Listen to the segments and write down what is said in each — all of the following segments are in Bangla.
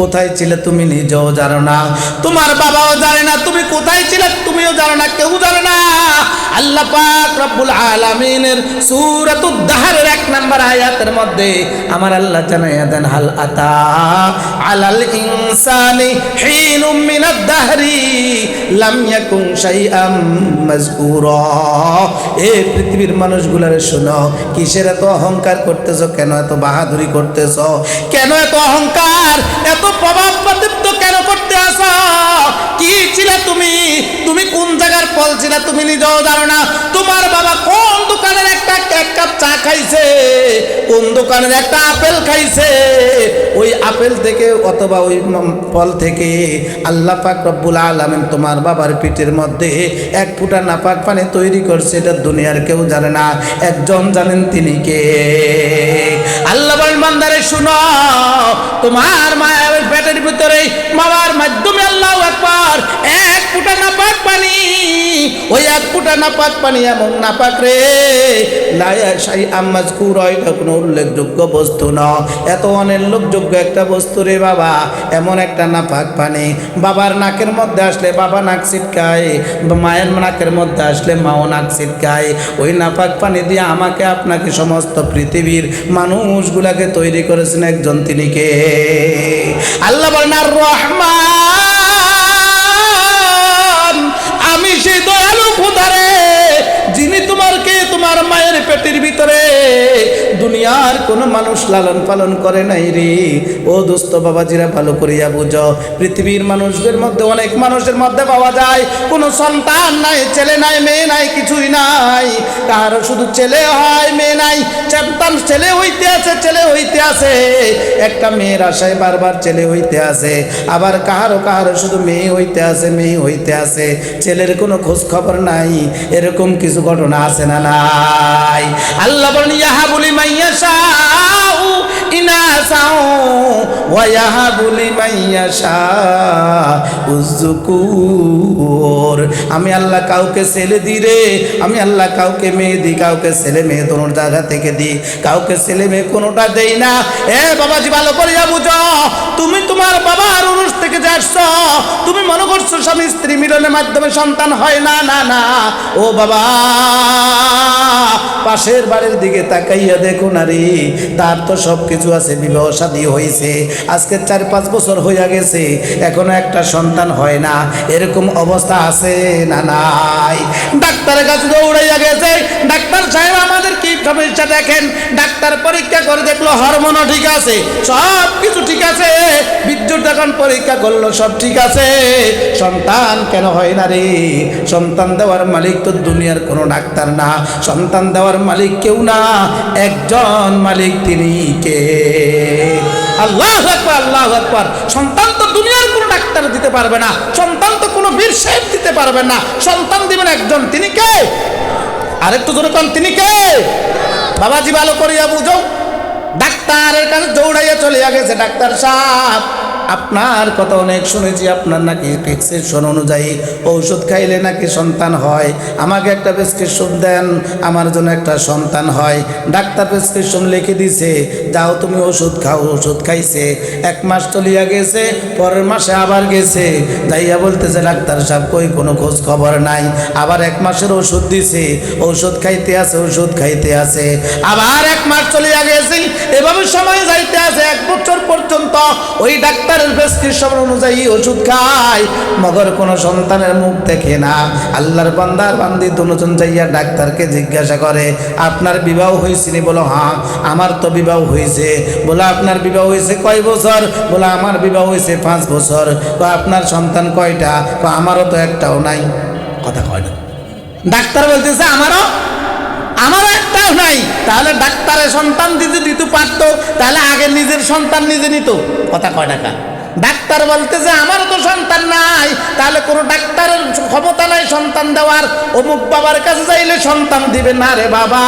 কোথায় ছিলে তুমি নিজেও জানো না, তোমার বাবাও জানে না তুমি কোথায় ছিলে তুমিও জানো না, কেউ জানে না। আল্লাহ পাক রব্বুল আলামিনের সূরাতুদ দাহরের 1 নম্বর আয়াতের মধ্যে আমার আল্লাহ জানাইয়া দেন, হাল আতা আলাল ইনসানি হিনুম মিনাদ দাহরি লাম ইয়াকুন শাইআম মাযকুরা। এই পৃথিবীর মানুষগুলারে শোনো, কিসের এত অহংকার করতেছো, কেন এত বাহাদুরি করতেছো, কেন এত অহংকার, এত প্রভাব প্রতিপত্তি কেন করতে আসো? কি ছিল তুমি, তুমি কোন জায়গার ফল ছিল তুমি নিজেও জানো না। তোমার বাবা কোন দোকানের একটা এক কাপ চা খাইছে, কোন দোকানের একটা আপেল খাইছে, ওই আপেল থেকে অথবা ওই ফল থেকে আল্লাহ পাক রব্বুল আলামিন তোমার বাবার পেটের মধ্যে 1 ফোঁটা নাপাক পানি তৈরি করছে, এটা দুনিয়ার কেউ জানে না, একজন জানেন, তিনি কে? আল্লাহ বলেন, বান্দারে শুনো, তোমার মায়ের পেটের ভিতরে বাবার মাধ্যমে আল্লাহু আকবার 1 ফোঁটা নাপাক পানি, ওই 1 ফোঁটা নাপাক পানি এমন নাপাক রে, শাইআম মাযকুরা, এটা কোনো উল্লেখযোগ্য বস্তু না, এত অনিল্লেখযোগ্য একটা বস্তু রে বাবা, এমন একটা নাপাক পানি। বাবার নাকের মধ্যে আসলে বাবা নাক ছিটকায়, মায়ের নাকের মধ্যে আসলে মাও নাক ছিটকায়। ওই নাপাক পানি দিয়ে আমাকে আপনাকে সমস্ত পৃথিবীর মানুষগুলাকে তৈরি করেছেন একজন, তিনি কে? আল্লাহ বলেন, আর রহমান, আমি সেই দয়ালু খোদা রে, যিনি তোমার মায়ের পেটের ভিতরে দুনিয়ার কোন মানুষ লালন পালন করে নাই রে। ও দোস্ত বাবাজিরা, ভালো করিয়া বুঝো, পৃথিবীর মানুষদের মধ্যে অনেক মানুষের মধ্যে পাওয়া যায় কোনো সন্তান নাই, ছেলে নাই, মেয়ে নাই, কিছুই নাই, কারো শুধু ছেলে হয় মেয়ে নাই, সন্তান ছেলে হইতে আছে, একটা মেয়ের আশায় বারবার ছেলে হইতে আছে, আবার কাহারো শুধু মেয়ে হইতে আছে, ছেলের কোনো খোঁজ খবর নাই। এরকম কিছু ঘটনা আছে না নাই? আল্লাহ বলেন, ইয়াহাবু লিমান ইয়াশাউ ইনাসাউ ওয়া ইয়াহাবু লিমান ইয়াশাউ যুকুর। আমি আল্লাহ কাউকে ছেলে দিই রে, আমি আল্লাহ কাউকে মেয়ে দিই, কাউকে ছেলে মেয়ে দোনো জায়গা থেকে দিই, কাউকে ছেলে মেয়ে কোনোটা দেই না। এ বাবাজি, ভালো করিয়া বুঝো, তুমি তোমার বাবার উরুস থেকে যে আসছো, তুমি মনে করছো স্বামী স্ত্রী মিলনের মাধ্যমে সন্তান হয় না, না না। ও বাবা, পাশের বাড়ির দিকে তাকাইয়া দেখো না রে, তার তো সব কিছু আছে, বিবাহ শাদী হয়েছে, আজকে 4-5 বছর হইয়া গেছে, এখনো একটা সন্তান হয় না। এরকম অবস্থা আছে না নাই? ডাক্তারের কাছে দৌড়াইয়া গেছে, ডাক্তার সাহেব আমাদের কি সমস্যা দেখেন। ডাক্তার পরীক্ষা করে দেখলো হরমোনও ঠিক আছে, সব কিছু ঠিক আছে, বিদ্যুৎ যখন পরীক্ষা করলো সব ঠিক আছে, সন্তান কেন হয় না রে? সন্তান দেওয়ার মালিক তো দুনিয়ার কোনো ডাক্তার না, সন্তান দেওয়ার মালিক কেউ না, একজন মালিক, তিনি কে? আল্লাহু আকবার, আল্লাহু আকবার। সন্তান তো দুনিয়ার কোনো ডাক্তার দিতে পারবে না, সন্তান তো কোনো বীর সাহেব দিতে পারবে না, সন্তান দিবেন একজন, তিনি কে? আরেকটু জোরে কোন, তিনি কে? বাবাজি, ভালো করিয়া বুঝো, ডাক্তারের কাছে দৌড়াইয়া চলে গেছে। ডাক্তার সাহেব, আপনার কথা অনেক শুনেছি, আপনার নাকি প্রেসক্রিপশন অনুযায়ী ঔষধ খাইলে নাকি সন্তান হয়, আমাকে একটা প্রেসক্রিপশন দেন, আমার জন্য একটা সন্তান হয়। ডাক্তার প্রেসক্রিপশন লিখে দিছে, যাও তুমি ওষুধ খাও। ওষুধ খাইছে, 1 মাস চলিয়া গেছে, পরের মাসে আবার গেছে, যাইয়া বলতেছে ডাক্তার সাহেব কই কোনো খোঁজ খবর নাই। আবার 1 মাসের ওষুধ দিছে, ওষুধ খাইতে আছে, আবার 1 মাস চলিয়া গেছে, এভাবে সময় যাইতে আছে 1 বছর পর্যন্ত ওই ডাক্তার প্রেসক্রিপশন অনুযায়ী ওষুধ খায়, মগর কোনো সন্তানের মুখ দেখে না। আল্লাহর বান্দার বান্দি দুজন যাইয়া ডাক্তারকে জিজ্ঞাসা করে, আপনার বিবাহ হয়েছিনি? বলো হ্যাঁ। আমার তো বিবাহ হয়েছে। বলে আপনার বিবাহ হয়েছে কয় বছর? বলে আমার বিবাহ হয়েছে 5 বছর। আপনার সন্তান কয়টা? আমারও তো একটাও নাই। কথা কয় না। ডাক্তার বলতেছে আমারও একটাও নাই। তাহলে ডাক্তারের সন্তান দিতে পারতো, তাহলে আগে নিজের সন্তান নিজে নিত। কথা কয় টাকা। ডাক্তার বলতেছে আমারও তো সন্তান নাই, তাহলে কোনো ডাক্তারের ক্ষমতা নাই সন্তান দেওয়ার। অমুক বাবার কাছে যাইলে সন্তান দিবে না রে বাবা,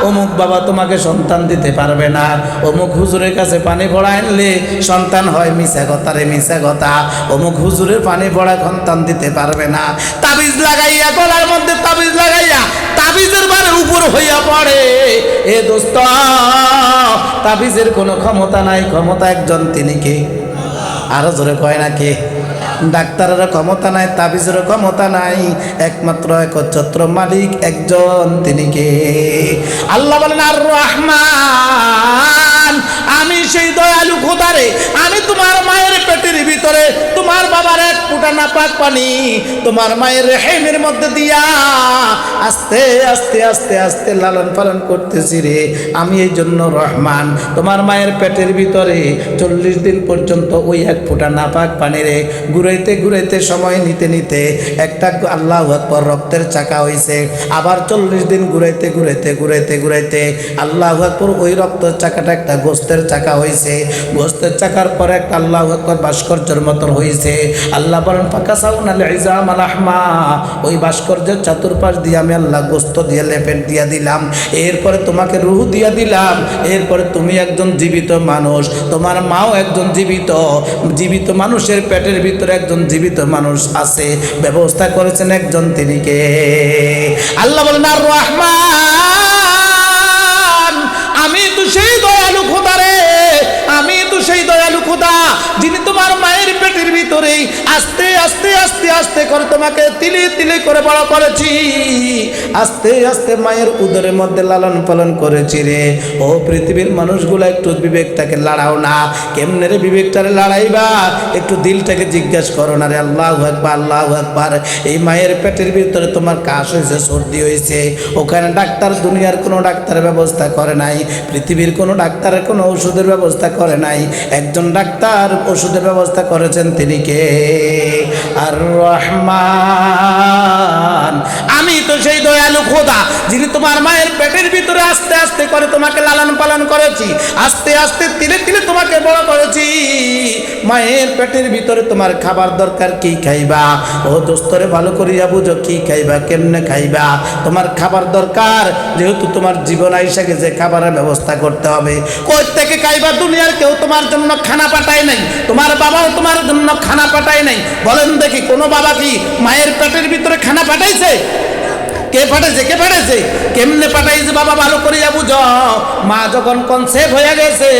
অমুক বাবা তোমাকে সন্তান দিতে পারবে না। অমুক হুজুরের কাছে পানি ভরা আনলে সন্তান হয়, মিছা কথা রে মিছা কথা। অমুক হুজুরের পানি ভরা সন্তান দিতে পারবে না। তাবিজ লাগাইয়া, গলার মধ্যে তাবিজ লাগাইয়া তাবিজের বারে উপর হইয়া পড়ে। এ দোস্ত, তাবিজের কোনো ক্ষমতা নাই, ক্ষমতা একজন, তিনি কে? আরো জোরে কয় না কে? ডাক্তারের ক্ষমতা নাই, তাবিজের ক্ষমতা নাই, একমাত্র একচ্ছত্র মালিক একজন, তিনি কে? আল্লাহ বলেন আর রহমান, আমি সেই দয়ালু খোদারে, আমি তোমার মায়ের পেটের ভিতরে তোমার বাবার এক ফোঁটা নাপাক পানি তোমার মায়ের রেহেমের মধ্যে দিয়া আস্তে আস্তে আস্তে আস্তে লালন পালন করতেছি রে। আমি এই জন্য রহমান। তোমার মায়ের পেটের ভিতরে 40 দিন পর্যন্ত ওই এক ফোঁটা নাপাক পানি রে ঘুরাইতে ঘুরাইতে সময় নিতে নিতে একটা আল্লাহু আকবার রক্তের চাকা হইছে। আবার 40 দিন ঘুরাইতে ঘুরাইতে ঘুরাইতে ঘুরাইতে আল্লাহু আকবার ওই রক্তের চাকাটা একটা গোস্তের চাকা হইছে। গোস্তের চাকার পর একটা আল্লাহু আকবার ভাস্কর্যের মতন হইছে। আল্লাহ বলেন ফাকাসাউনাল ইজাম আল আহমা, ওই ভাস্কর্যের চতুর্পাশ দিয়ে আমি আল্লাহ গোস্ত দিয়ে লেপেট দিয়া দিলাম। এরপরে তোমাকে রূহ দিয়া দিলাম। এরপরে তুমি একজন জীবিত মানুষ, তোমার মাও একজন জীবিত। জীবিত মানুষের পেটের ভিতরে একজন জীবিত মানুষ আছে, ব্যবস্থা করেছেন একজন, তিনি কে? আল্লাহ বলেন আর রহমান, আমি তো সেই দয়ালু খোদা রে, আমি তো সেই দয়ালু খোদা যিনি তোমার মায়ের পেটের ভিতরেই আস্তে আস্তে আস্তে আস্তে করে তোমাকে তিলে তিলে করে বড় করেছি, আস্তে আস্তে মায়ের উদরের মধ্যে লালন পালন করেছি রে। ও পৃথিবীর মানুষগুলো একটু বিবেকটাকে লড়াও না। কেমনে রে বিবেকটারে লড়াইবা? একটু দিলটাকে জিজ্ঞেস করো না রে। আল্লাহু আকবার, আল্লাহু আকবার। এই মায়ের পেটের ভিতরে তোমার কাশ হয়েছে, সর্দি হয়েছে, ওখানে ডাক্তার, দুনিয়ার কোনো ডাক্তারের ব্যবস্থা করে নাই, পৃথিবীর কোনো ডাক্তারের কোনো ওষুধের ব্যবস্থা করে নাই। একজন ডাক্তার ওষুধের ব্যবস্থা করেছেন, তিনি কে? আর রহমান, আমি তো সেই দয়ালু খোদা যিনি তোমার মায়ের পেটের ভিতরে আস্তে আস্তে করে তোমাকে লালন পালন করেছি, আস্তে আস্তে তিলে তিলে তোমাকে বড় করেছি। মায়ের পেটের ভিতরে তোমার খাবার দরকার, কি খাইবা? ও দোস্তরে ভালো করিয়া বুঝো, কি খাইবা, কেমনে খাইবা। তোমার খাবার দরকার, যেহেতু তোমার জীবন আইসা গেছে, খাবারের ব্যবস্থা করতে হবে। কই থেকে খাইবা? দুনিয়ার কেউ তোমার জন্য খানা পাঠায় নাই, তোমার বাবাও তোমার জন্য খানা পাঠায় নাই। বলেন দেখি, কোনো বাবা কি মায়ের পেটের ভিতরে খানা পাঠাইছে? কে পাঠাইছে? কে পাঠাইছে? কেমনে পাঠাইছে বাবা ভালো করিয়া বুঝো। মা যখন কনসেপ্ট হয়ে গেছে,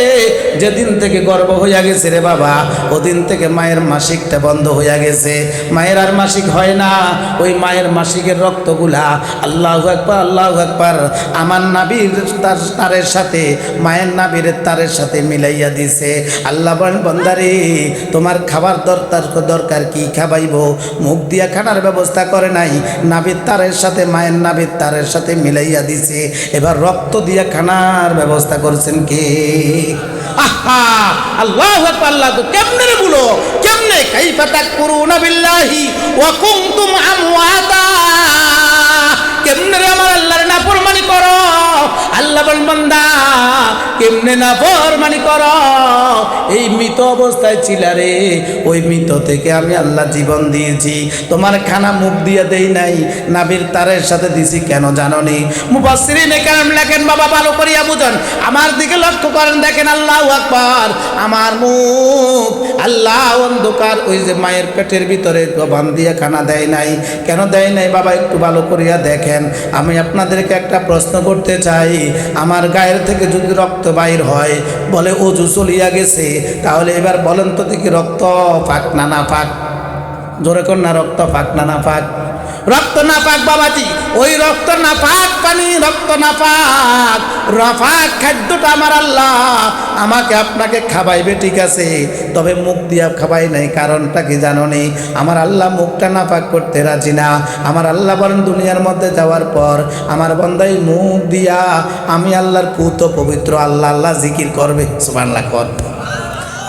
যেদিন থেকে গর্ভ হইয়া গেছে রে বাবা, ওদিন থেকে মায়ের মাসিকটা বন্ধ হইয়া গেছে। মায়ের আর মাসিক হয় না। ওই মায়ের মাসিকের রক্তগুলা আল্লাহু আকবার, আল্লাহু আকবার, আমার নাবির তারের সাথে, মায়ের নাবির তারের সাথে মিলাইয়া দিছে। আল্লাহ বলেন বান্দারে, তোমার খাবার দরকার কি খাবাইব? মুখ দিয়া খানার ব্যবস্থা করে নাই, নাবির তারের সাথে, মায়ের নাবির তারের সাথে মিলাইয়া দিছে। এবার রক্ত দিয়া খানার ব্যবস্থা করছেন কে? আহা, আল্লাহু আকবার। আল্লাহ তো কেমনে রে বলো, কেমনে? কাইফা তাকফুরুনা বিল্লাহি ওয়া কুনতুম আমওয়াতা, কেমনে রে আমার আল্লাহর নাফরমানি করো? আল্লাহ বলেন বান্দা, কেমনে নাফরমানি করো? এই মৃত অবস্থায় ছিলা রে, ওই মৃত থেকে আমি আল্লাহ জীবন দিয়েছি। তোমার খানা মুখ দিয়ে দেই নাই, নাবির তারের সাথে দিছি। কেন জাননি? মুফাসসিরিনে কেরাম লেখেন, বাবা ভালো করিয়া বুঝুন, আমার দিকে লক্ষ্য করেন, দেখেন আল্লাহু আকবার, আমার মুখ আল্লাহ অন্ধকার, ওই যে মায়ের পেটের ভিতরে গবান দিয়ে খানা দেয় নাই। কেন দেয় নাই বাবা? একটু ভালো করিয়া দেখেন। আমি আপনাদেরকে একটা প্রশ্ন করতে চাই, আমার গায়ের থেকে যদি রক্ত বাইর হয়, বলে অজু চলিয়া গেছে, তাহলে এবার বলেন তো দেখি, রক্ত পাক না না পাক? জোরে কর না, রক্ত পাক না না পাক? রক্ত না পাক বাবাজি, ওই রক্ত না পাক পানি, রক্ত না পাক রফাক খাদ্যটা আমার আল্লাহ আমাকে আপনাকে খাবাইবে, ঠিক আছে, তবে মুখ দিয়া খাবাই নাই। কারণটা কি জানো নি? আমার আল্লাহ মুখটা না পাক করতে রাজি না। আমার আল্লাহ বলেন, দুনিয়ার মধ্যে যাওয়ার পর আমার বান্দাই মুখ দিয়া আমি আল্লাহর পুত পবিত্র আল্লাহ আল্লাহ জিকির করবে। সুবহানাল্লাহ কর।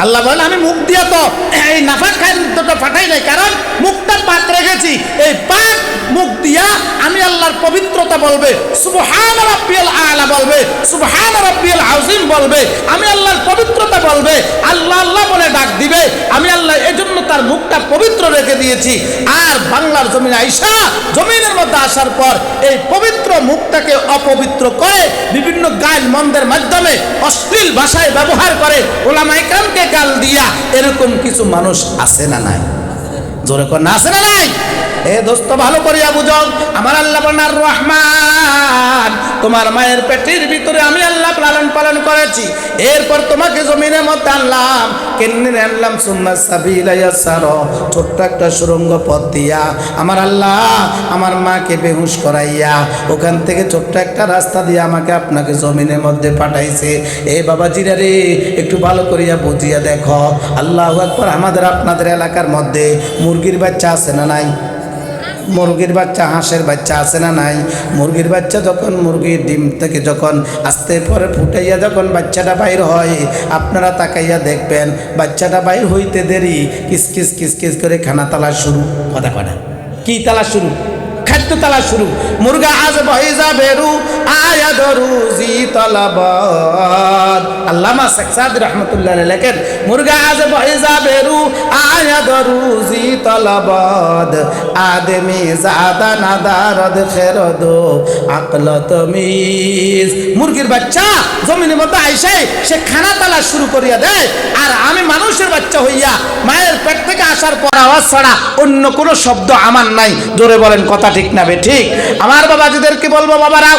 আল্লাহ বলেন, আমি মুখ দিয়া তো এই নাফাক খাদ্যটা ফাটাই নাই, কারণ মুখটা পাক রেখেছি। এই পাক মুখ দিয়া আমি আল্লাহর পবিত্রতা বলবে, সুবহান রাব্বিয়াল আলা বলবে, সুবহান রাব্বিয়াল আযীম বলবে, আমি আল্লাহর পবিত্রতা বলবে, আল্লাহ আল্লাহ বলে ডাক দিবে। আমি আল্লাহ এজন্য তার মুখটা পবিত্র রেখে দিয়েছি। আর বাংলার জমিনে আইসা, জমিনের মধ্যে আসার পর এই পবিত্র মুখটাকে অপবিত্র করে বিভিন্ন গাল মন্দের মাধ্যমে অশ্লীল ভাষায় ব্যবহার করে, ওলামায়ে কেরামকে গাল দিয়া, এরকম কিছু মানুষ আছে না নাই? জোরে কর না, আছে না নাই? এ দোস্ত ভালো করিয়া বুঝো, আমার আল্লাহ বলেন রহমান, তোমার মায়ের পেটের ভিতরে আমি আল্লাহ লালন পালন করেছি, এরপর তোমাকে জমিনের মধ্যে আনলাম, কেন্নে আনলাম সুম্মা সাবিলা ইয়াসারা, ছোট্ট একটা সুরঙ্গ পথ দিয়া আমার আল্লাহ আমার মাকে বেহুশ করাইয়া ওখান থেকে ছোট্ট একটা রাস্তা দিয়ে আমাকে আপনাকে জমিনের মধ্যে পাঠাইছে। এ বাবাজিরা রে, একটু ভালো করিয়া বুঝিয়া দেখো, আল্লাহু আকবার। আমাদের আপনাদের এলাকার মধ্যে মুরগির বাচ্চা আছে না নাই? মুরগির বাচ্চা, হাঁসের বাচ্চা আছে না নাই? মুরগির বাচ্চা যখন মুরগির ডিম থেকে যখন আস্তে পরে ফুটাইয়া যখন বাচ্চাটা বাইর হয়, আপনারা তাকাইয়া দেখবেন বাচ্চাটা বাইর হইতে দেরি কিসকিস কিসকিস করে খানা তালা শুরু। কথা কটা কি তালা শুরু? খাদ্য তালা শুরু। মুরগা আজ বহি যাবে রু আয়া ধরু জি তালাবাদ। আল্লামা শেখ সাদি রহমতুল্লাহ লেখেন, মুরগা আজ বহি যাবে রু আয়া ধরু জি তালাবাদ, আদমি জাদা নাদারদ খেরদ আকল তমিজ। মুরগির বাচ্চা জমিনের মধ্যে আইসে সে খানা তালা শুরু করিয়া দেয়, আর আমি মানুষের বাচ্চা হইয়া মায়ের পেট থেকে আসার পর আওয়াজ ছাড়া অন্য কোনো শব্দ আমার নাই। জোরে বলেন কথা ঠিক না বে ঠিক? আমার বাবাজিদেরকে বলবো, বাবারা,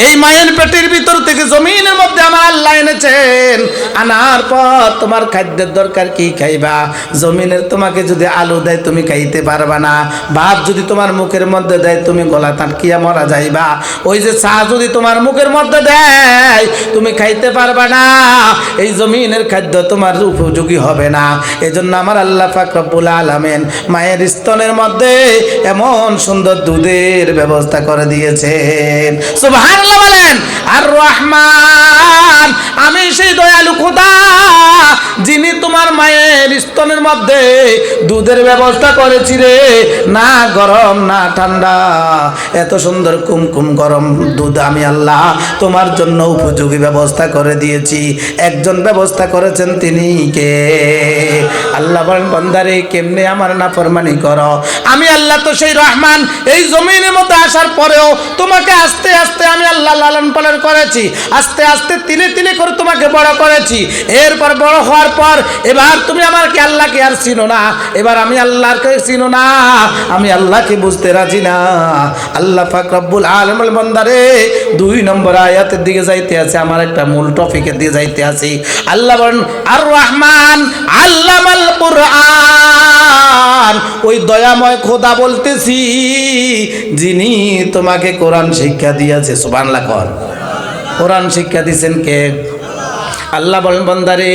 এই মায়ের পেটের ভিতর থেকে জমিনের মধ্যে আমার আল্লাহ এনেছেন, আনার পর তোমার খাদ্যের দরকার কি খাইবা? জমিনের তোমাকে যদি আলু দেয় তুমি খাইতে পারবা না, ভাত যদি তোমার মুখের মধ্যে দেয় তুমি গলা তাটকিয়া মরা যাইবা, ওই যে চা যদি তোমার মুখের মধ্যে দেয় তুমি খাইতে পারবা না, এই জমিনের খাদ্য তোমার উপযোগী হবে না। এজন্য আমার আল্লাহ পাক রব্বুল আলামিন মায়ের স্তনের মধ্যে এমন সুন্দর দুধের ব্যবস্থা করে দিয়েছেন। সুবহানাল্লাহ বলেন। আর রহমান, আমি সেই দয়ালু খোদা যিনি তোমার মায়ের স্তনের মধ্যে দুধের ব্যবস্থা করেছি রে, না গরম না ঠান্ডা, এত সুন্দর কুমকুম গরম দুধ আমি আল্লাহ তোমার জন্য উপযোগী ব্যবস্থা করে দিয়েছি। একজন ব্যবস্থা করেছেন, তিনি কে? আল্লাহ বলেন, বান্দারে কেমনে আমার নাফরমানি করো? আমি আল্লাহ তো সেই রহমান, এই জমিনের মধ্যে আসার পরেও তোমাকে আস্তে আস্তে আমি আল্লাহ লালন পালন করেছি, আস্তে আস্তে তিলে তিলে করে তোমাকে বড় করেছি। এরপর বড় হওয়ার পর এবার তুমি আমাকে আল্লাহকে আর চিনো না, এবার আমি আল্লাহকে চিনো না, আমি আল্লাহকে বুঝতে রাজি না। আল্লাহ পাক রব্বুল আলামিন বান্দারে 2 নম্বর আয়াতের দিকে যাইতে আছে, আমার একটা মূল টপিকের দিকে যাইতে আছি। আল্লাহ বলেন আর রহমান আল্লামাল কুরআন, ওই দয়াময় খোদা বলতেছি যিনি তোমাকে কোরআন শিক্ষা দিয়েছে। সুবহানাল্লাহ। কোরআন শিক্ষা দিয়েছেন কে? আল্লাহ বলেন, বান্দারে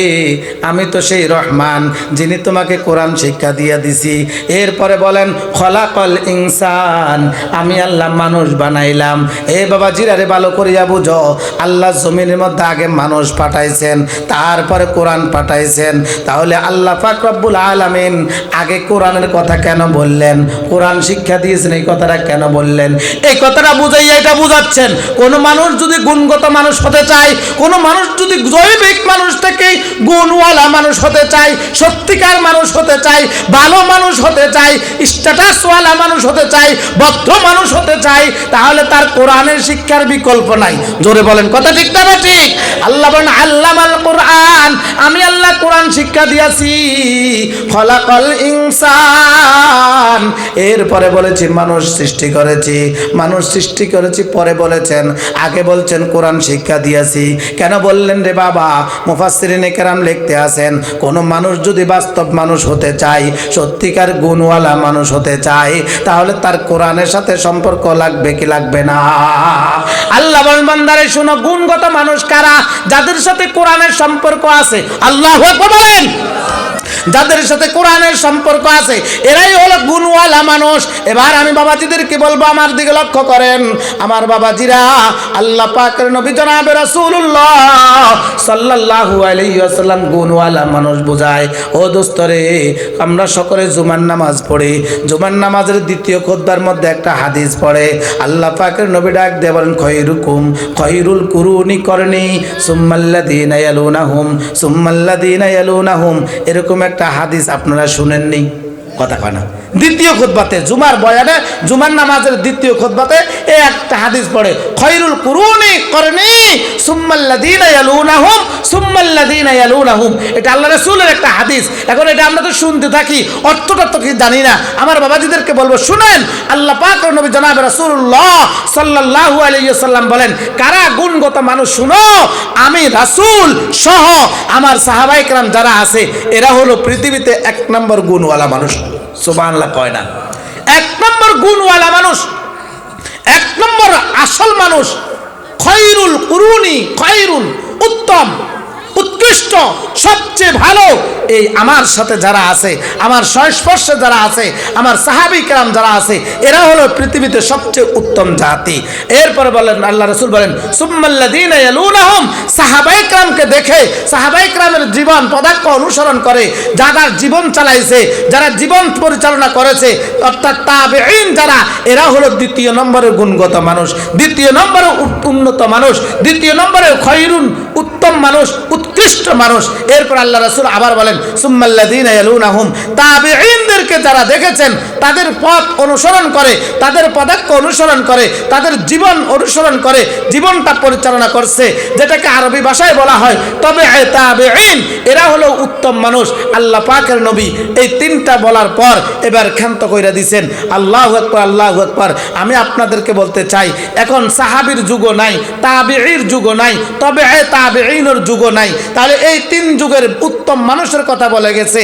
আমি তো সেই রহমান যিনি তোমাকে কোরআন শিক্ষা দিয়ে দিছি। এরপরে বলেন খলাকল ইনসান, আমি আল্লাহ মানুষ বানাইলাম। এ বাবা জিরারে ভালো করিয়া বুঝো, আল্লাহ জমিনের মধ্যে আগে মানুষ পাঠাইছেন, তারপরে কোরআন পাঠাইছেন। তাহলে আল্লাহ পাক রব্বুল আলামিন আগে কোরআনের কথা কেন বললেন? কোরআন শিক্ষা দিয়েছেন, এই কথাটা কেন বললেন? এই কথাটা বুঝাইয়া এটা বুঝাচ্ছেন, কোনো মানুষ যদি গুণগত মানুষ হতে চায়, কোনো মানুষ যদি জৈবিক মানুষ থেকে গুণওয়ালা মানুষ হতে চাই, সত্যিকার মানুষ হতে চাই, ভালো মানুষ হতে চাই, স্ট্যাটাসওয়ালা মানুষ হতে চাই, ভদ্র মানুষ হতে চাই, তাহলে তার কোরআনের শিক্ষার বিকল্প নাই। জোরে বলেন কথা ঠিক না ঠিক? আল্লাহ বলেন আল্লামাল কোরআন, আমি আল্লাহ কোরআন শিক্ষা দিয়েছি। খলাকল ইনসান, এরপরে বলেছি মানুষ সৃষ্টি করেছি, মানুষ সৃষ্টি করেছি, পরে বলেছেন, আগে বলছেন কোরআন শিক্ষা দিয়েছি। কেন বললেন রে বাবা? মুফাসসিরিনে কেরাম লিখতে আছেন, কোন মানুষ যদি বাস্তব মানুষ হতে চায়, সত্যিকার গুণওয়ালা মানুষ হতে চায়, তাহলে তার কোরআনের সাথে সম্পর্ক লাগবে কি লাগবে না? আল্লাহ বলেন বান্দারে শোনো, গুণগত মানুষ কারা? যাদের সাথে কোরআনের সম্পর্ক আছে। আল্লাহু আকবার বলেন। যাদের সাথে কোরআনের সম্পর্ক আছে এরাই হলো গুণওয়ালা মানুষ। এবার আমি বাবাজিদেরকে বলবো, আমার দিকে লক্ষ্য করেন আমার বাবাজিরা, আল্লাহ পাকের নবী জনাবে রাসূলুল্লাহ সাল্লাল্লাহু আলাইহি ওয়াসাল্লাম গুণওয়ালা মানুষ বোঝায়। ও দোস্তরে, আমরা সকলে জুমার নামাজ পড়ি, জুমার নামাজের দ্বিতীয় খুতবার মধ্যে একটা হাদিস পড়ে, আল্লাহ পাকের নবী ডাক দিয়ে বলেন খয়রুকুম খয়রুল কুরুনি করনি সুম্মাল্লাযীনা ইয়ালুনাহুম সুম্মাল্লাযীনা ইয়ালুনাহুম। এরকম একটা হাদিস আপনারা শুনেননি? কথা কয় না। দ্বিতীয় খুতবাতে জুমার বয়ানে, জুমার নামাজের দ্বিতীয় খুতবাতে এই একটা হাদিস পড়ে, খৈরুল কুরুনি করনি সুম্মাল্লাযীনা ইয়ালুনাহুম সুম্মাল্লাযীনা ইয়ালুনাহুম। এটা আল্লাহ রাসূলের একটা হাদিস। এখন এটা আমরা তো শুনতে থাকি, অর্থটা তো কি জানি না। আমার বাবাজিদেরকে বলবো, শুনেন, আল্লাহ পাক ও নবী জনাব রাসূলুল্লাহ সাল্লাল্লাহু আলাইহি ওয়াসাল্লাম বলেন, কারা গুণগত মানুষ শুনো, আমি রাসূল সহ আমার সাহাবায়ে কেরাম যারা আছে এরা হলো পৃথিবীতে এক নম্বর গুণওয়ালা মানুষ। সুবহানাল্লাহ কয় না? এক নম্বর গুণওয়ালা মানুষ, এক নম্বর আসল মানুষ। খৈরুল কুরুনি, খৈরুল উত্তম, উৎকৃষ্ট, সবচেয়ে ভালো এই আমার সাথে যারা আছে, আমার সংস্পর্শে যারা আছে, আমার সাহাবী কেরাম যারা আছে, এরা হলো পৃথিবীতে সবচেয়ে উত্তম জাতি। এরপরে বলেন, আল্লাহ রাসূল বলেন, সুম্মাল্লাযীনা ইয়ালুনাহুম, সাহাবায়ে কেরামকে দেখে, সাহাবায়ে কেরামের জীবন পদাঙ্ক অনুসরণ করে যারা জীবন চালাইছে, যারা জীবন পরিচালনা করেছে, অর্থাৎ তাবেঈন যারা, এরা হলো দ্বিতীয় নম্বরের গুণগত মানুষ, দ্বিতীয় নম্বরের উন্নত মানুষ, দ্বিতীয় নম্বরের খৈরুন, উত্তম মানুষ, উৎকৃষ্ট মানুষ। এরপর আল্লাহ রাসূল আবার বলেন, সুম্মাল্লাযীনা ইয়ালুনাহুম, তাবেঈনদেরকে যারা দেখেছেন, তাদের পথ অনুসরণ করে, তাদের পদাঙ্ক অনুসরণ করে, তাদের জীবন অনুসরণ করে, জীবনটা পরিচালনা করছে, যেটাকে আরবি ভাষায় বলা হয় তবে তাবেঈন, এরা হলো উত্তম মানুষ। আল্লাহ পাকের নবী এই তিনটা বলার পর এবার ক্ষান্ত কইরা দিয়েছেন। আল্লাহু আকবার, আল্লাহু আকবার। আমি আপনাদেরকে বলতে চাই, এখন সাহাবীর যুগও নাই, তাবেঈর যুগও নাই, তবে তাবেঈনের যুগও নাই। তাহলে এই তিন যুগের উত্তম মানুষের কথা বলে গেছে,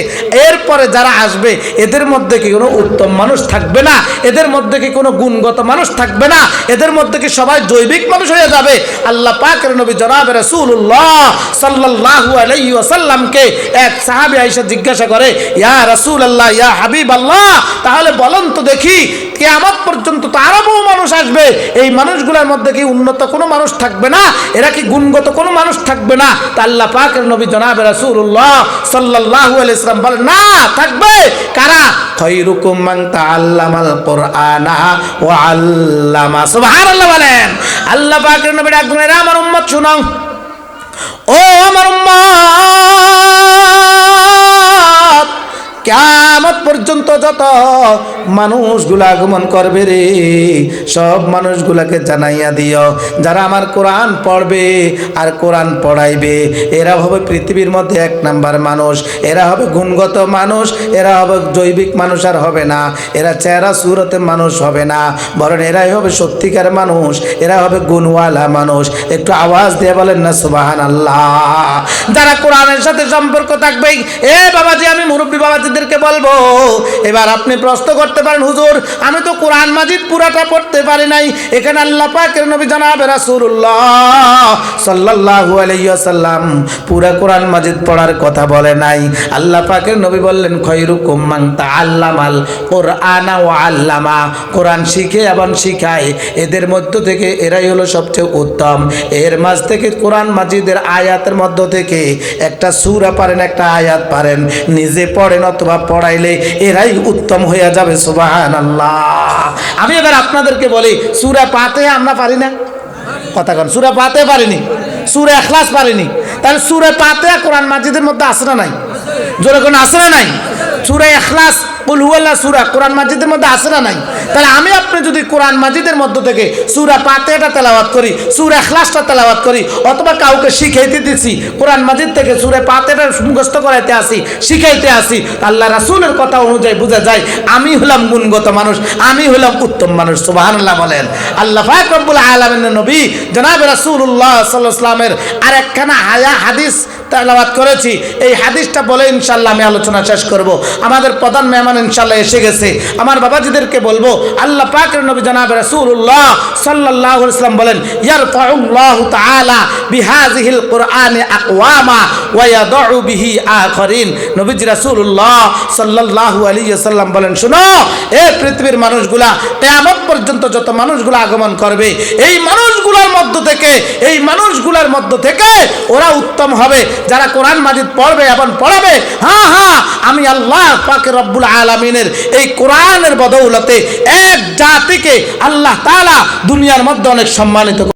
এরপরে যারা আসবে এদের মধ্যে কি কোনো উত্তম মানুষ থাকবে না? এদের মধ্যে কি কোনো গুণগত মানুষ থাকবে না? এদের মধ্যে কি সবাই জৈবিক মানুষ হয়ে যাবে? আল্লাহ পাকের নবী জনাব রাসূলুল্লাহ সাল্লাল্লাহু আলাইহি ওয়াসাল্লামকে এক সাহাবী আয়েশা জিজ্ঞাসা করে, ইয়া রাসূলুল্লাহ, ইয়া হাবিবাল্লাহ, তাহলে বলেন তো দেখি, কিয়ামত পর্যন্ত তো আরো বহু মানুষ আসবে, এই মানুষগুলোর মধ্যে কি উন্নত কোনো মানুষ থাকবে না? এরা কি গুণগত কোনো মানুষ থাকবে না? তা আল্লাহ পাকের নবী জনাব রাসূলুল্লাহ সাল্লাল্লাহু আলাইহি ওয়াসাল্লাম বলেন, না, থাকবে। কারা? খায়রুকুম মান তাআল্লামাল কুরআনা ওয়া আল্লামা। সুবহানাল্লাহ বলেন। আল্লাহ পাকের নবী ডাকলেন, এরা আমার উম্মত শুনো, ও আমার উম্মত, কিয়ামত পর্যন্ত যত মানুষগুলো আগমন করবে রে, সব মানুষগুলাকে জানাইয়া দিও, যারা আমার কোরআন পড়বে আর কোরআন পড়াইবে, এরা হবে পৃথিবীর মধ্যে এক নাম্বার মানুষ, এরা হবে গুণগত মানুষ, এরা হবে জৈবিক মানুষ আর হবে না, এরা চেহারা সুরতে মানুষ হবে না, বরং এরাই হবে সত্যিকার মানুষ, এরা হবে গুণওয়ালা মানুষ। একটু আওয়াজ দিয়ে বলেন না সুবহানাল্লাহ। যারা কোরআনের সাথে সম্পর্ক থাকবে, এ বাবাজি, আমি মুরব্বী বাবাজিদেরকে বলবো, এবার আপনি প্রশ্ন করতে পারেন, হুজুর আমি তো কোরআন মাজিদ পুরাটা পড়তে পারি নাই, এখানে আল্লাহ পাকের নবী জনাব রাসূলুল্লাহ সাল্লাল্লাহু আলাইহি ওয়াসাল্লাম পুরা কোরআন মাজিদ পড়ার কথা বলে নাই। আল্লাহ পাকের নবী বললেন, খায়রুকুম মান তাআল্লামাল কুরআনা ওয়া আল্লামা, কোরআন শিখে এবং শিখায়, এদের মধ্য থেকে এরাই হলো সবচেয়ে উত্তম। এর মাঝ থেকে কোরআন মাজিদের আয়াতের মধ্য থেকে একটা সূরা পারেন, একটা আয়াত পারেন, নিজে পড়েন অথবা পড়াইলে এরাই উত্তম হয়ে যাবে। সুবহানাল্লাহ। আমি এবার আপনাদেরকে বলি, সূরা ফাতিহা আমরা পারি না? কথা কোন? সূরা ফাতিহা পারিনি, সূরা ইখলাস পারিনি, তাহলে সূরা ফাতিহা কোরআন মাজিদের মধ্যে আছে না নাই? জোরে কোন আছে না নাই? সূরা ইখলাস, কুল হুয়াল্লাহ সূরা কোরআন মাজিদের মধ্যে আছে না নাই? তাহলে আমি আপনি যদি কোরআন মাজিদের মধ্য থেকে সূরা ফাতিহাটা তেলাওয়াত করি, সূরা ইখলাসটা তেলাওয়াত করি, অথবা কাউকে শিখাইতে দিছি, কোরআন মাজিদ থেকে সূরা ফাতিহাটা মুখস্থ করাইতে আসি, শিখাইতে আসি, আল্লাহ রাসূলের কথা অনুযায়ী বোঝা যায় আমি হলাম গুণগত মানুষ, আমি হলাম উত্তম মানুষ। সুবহানাল্লাহ বলেন। আল্লাহ পাক রব্বুল আলামিনের নবী জনাব রাসূলুল্লাহ সাল্লাল্লাহু আলাইহি ওয়াসাল্লামের আরেকখানা হাদিস তেলাওয়াত করেছি, এই হাদিসটা বলে ইনশাআল্লাহ আমি আলোচনা শেষ করব। আমাদের প্রধান মেহমান ইনশাআল্লাহ এসে গেছে, আমার বাবাজিদেরকে বলবো, আল্লাহ পাকের নবী জনাব রাসূলুল্লাহ সাল্লাল্লাহু আলাইহি ওয়াসাল্লাম বলেন, ইয়ারফাউল্লাহু তাআলা বিহাযিহিল কুরআনি আকওয়ামা ওয়া ইয়াদউ বিহি আখারিন। নবীজি রাসূলুল্লাহ সাল্লাল্লাহু আলাইহি ওয়াসাল্লাম বলেন, শুনো, এই পৃথিবীর মানুষগুলা কিয়ামত পর্যন্ত যত মানুষগুলা আগমন করবে, এই মানুষগুলোর মধ্য থেকে ওরা উত্তম হবে যারা কোরআন মাজিদ পড়বে এবং পড়াবে। হ্যাঁ হ্যাঁ, আমি আল্লাহ পাক রব্বুল আলামিনের এই কোরআনের বদৌলতে এক জাতিকে আল্লাহ তাআলা দুনিয়ার মধ্যে অনেক সম্মানিত